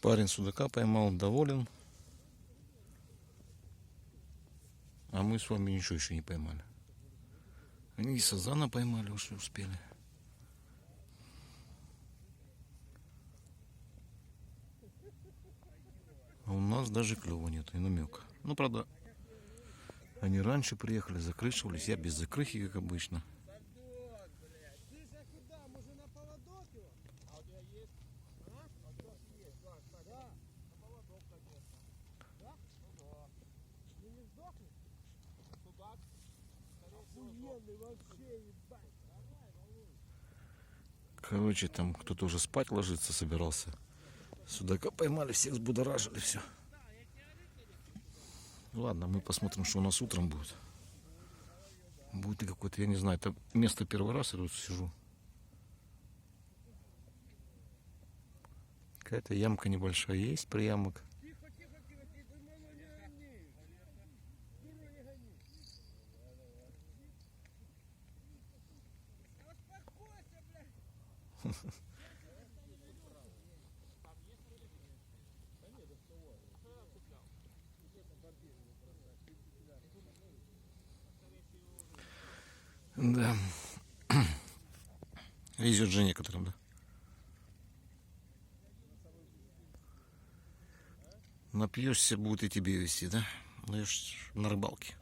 Парень судака поймал, доволен. А мы с вами ничего еще не поймали. Они и сазана поймали, уже успели. А у нас даже клёва нет, и намека. Ну, правда, они раньше приехали, закрышивались. Я без закрыхи, как обычно. Короче, там кто-то уже спать ложиться собирался. Судака поймали, всех взбудоражили, все. Ладно, мы посмотрим, что у нас утром будет. Будет ли какой-то, я не знаю, это место первый раз я тут сижу. Какая-то ямка небольшая есть, приямок. Да. Везет же некоторым, да. Напьешься, будет и тебе вести, да? Ну, я ж на рыбалке.